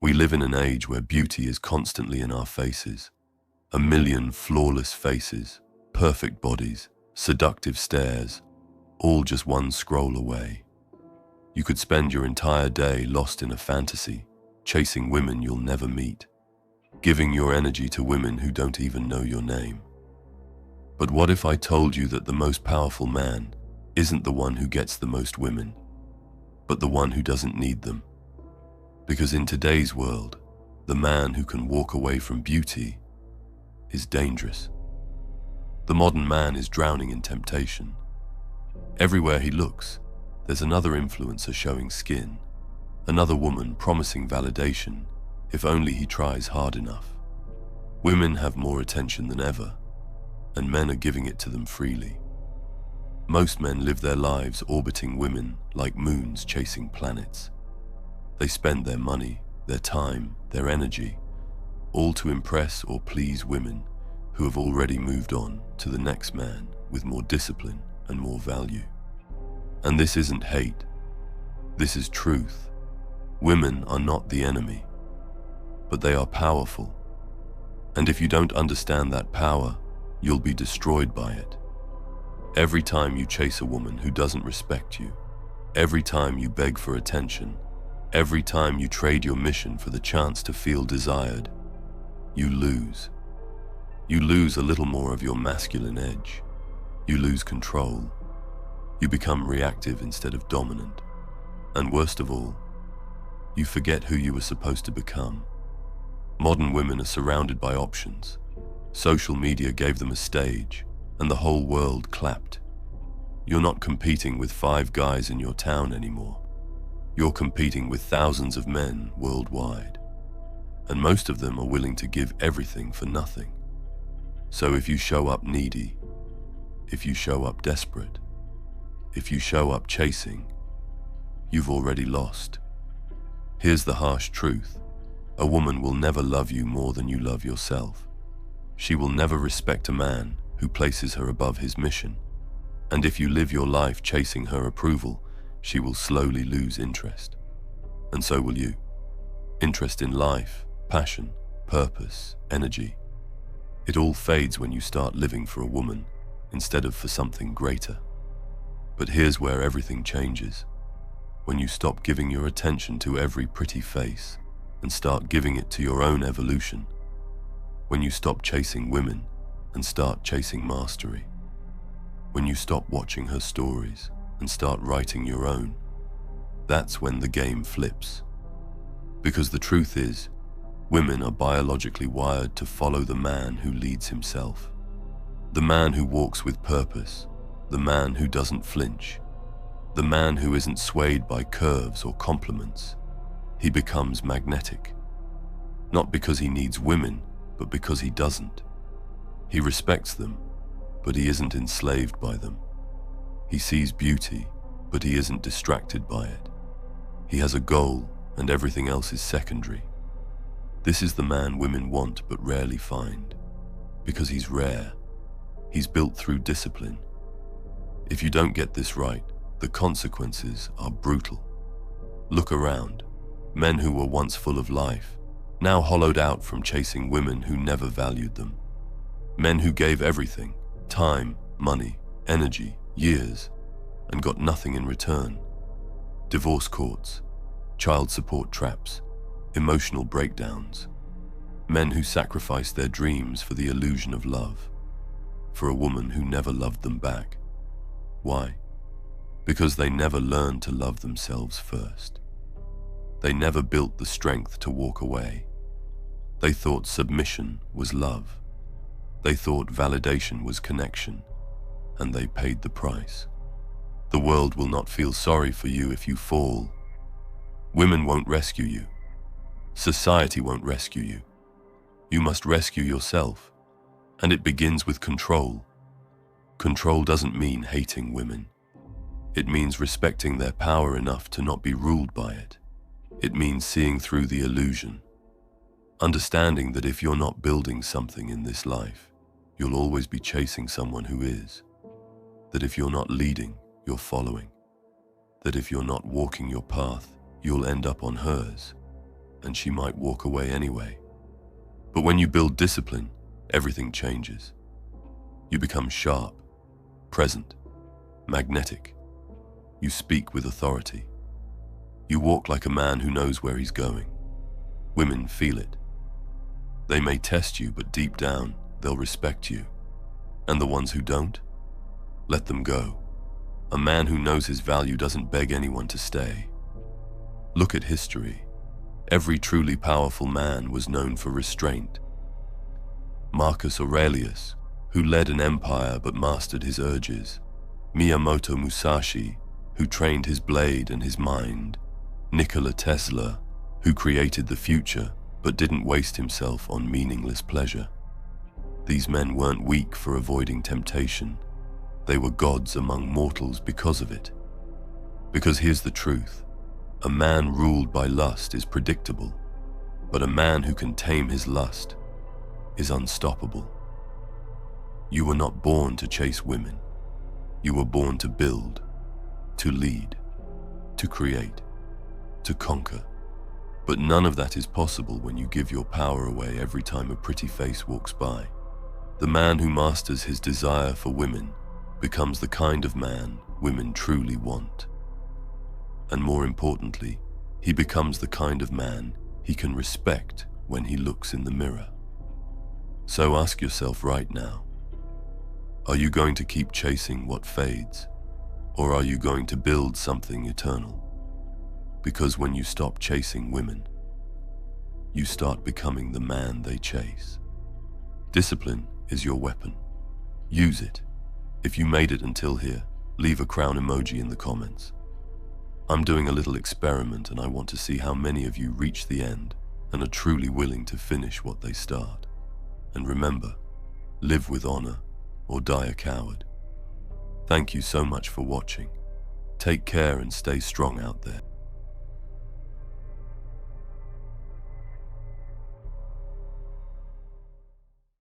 We live in an age where beauty is constantly in our faces. A million flawless faces, perfect bodies, seductive stares, all just one scroll away. You could spend your entire day lost in a fantasy, chasing women you'll never meet, giving your energy to women who don't even know your name. But what if I told you that the most powerful man isn't the one who gets the most women, but the one who doesn't need them? Because in today's world, the man who can walk away from beauty is dangerous. The modern man is drowning in temptation. Everywhere he looks, there's another influencer showing skin, another woman promising validation if only he tries hard enough. Women have more attention than ever, and men are giving it to them freely. Most men live their lives orbiting women like moons chasing planets. They spend their money, their time, their energy, all to impress or please women who have already moved on to the next man with more discipline and more value. And this isn't hate. This is truth. Women are not the enemy, but they are powerful. And if you don't understand that power, you'll be destroyed by it. Every time you chase a woman who doesn't respect you, every time you beg for attention, every time you trade your mission for the chance to feel desired, you lose. You lose a little more of your masculine edge. You lose control. You become reactive instead of dominant. And worst of all, you forget who you were supposed to become. Modern women are surrounded by options. Social media gave them a stage, and the whole world clapped. You're not competing with 5 guys in your town anymore. You're competing with thousands of men worldwide, and most of them are willing to give everything for nothing. So if you show up needy, if you show up desperate, if you show up chasing, you've already lost. Here's the harsh truth. A woman will never love you more than you love yourself. She will never respect a man who places her above his mission. And if you live your life chasing her approval, she will slowly lose interest. And so will you. Interest in life, passion, purpose, energy. It all fades when you start living for a woman instead of for something greater. But here's where everything changes. When you stop giving your attention to every pretty face and start giving it to your own evolution. When you stop chasing women and start chasing mastery. When you stop watching her stories and start writing your own. That's when the game flips. Because the truth is, women are biologically wired to follow the man who leads himself. The man who walks with purpose. The man who doesn't flinch. The man who isn't swayed by curves or compliments. He becomes magnetic. Not because he needs women, but because he doesn't. He respects them, but he isn't enslaved by them. He sees beauty, but he isn't distracted by it. He has a goal, and everything else is secondary. This is the man women want but rarely find, because he's rare. He's built through discipline. If you don't get this right, the consequences are brutal. Look around. Men who were once full of life, now hollowed out from chasing women who never valued them. Men who gave everything, time, money, energy, years, and got nothing in return. Divorce courts, child support traps, emotional breakdowns. Men who sacrificed their dreams for the illusion of love, for a woman who never loved them back. Why? Because they never learned to love themselves first. They never built the strength to walk away. They thought submission was love. They thought validation was connection, and they paid the price. The world will not feel sorry for you if you fall. Women won't rescue you. Society won't rescue you. You must rescue yourself, and it begins with control. Control doesn't mean hating women. It means respecting their power enough to not be ruled by it. It means seeing through the illusion. Understanding that if you're not building something in this life, you'll always be chasing someone who is. That if you're not leading, you're following. That if you're not walking your path, you'll end up on hers. and she might walk away anyway. But when you build discipline, everything changes. You become sharp, present, magnetic. You speak with authority. You walk like a man who knows where he's going. Women feel it. They may test you, but deep down, they'll respect you. And the ones who don't? Let them go. A man who knows his value doesn't beg anyone to stay. Look at history. Every truly powerful man was known for restraint. Marcus Aurelius, who led an empire but mastered his urges. Miyamoto Musashi, who trained his blade and his mind. Nikola Tesla, who created the future but didn't waste himself on meaningless pleasure. These men weren't weak for avoiding temptation. They were gods among mortals because of it. Because here's the truth. A man ruled by lust is predictable, but a man who can tame his lust is unstoppable. You were not born to chase women. You were born to build, to lead, to create, to conquer. But none of that is possible when you give your power away every time a pretty face walks by. The man who masters his desire for women becomes the kind of man women truly want. And more importantly, he becomes the kind of man he can respect when he looks in the mirror. So ask yourself right now, are you going to keep chasing what fades, or are you going to build something eternal? Because when you stop chasing women, you start becoming the man they chase. Discipline is your weapon. Use it. If you made it until here, leave a crown emoji in the comments. I'm doing a little experiment and I want to see how many of you reach the end and are truly willing to finish what they start. And remember, live with honor or die a coward. Thank you so much for watching. Take care and stay strong out there.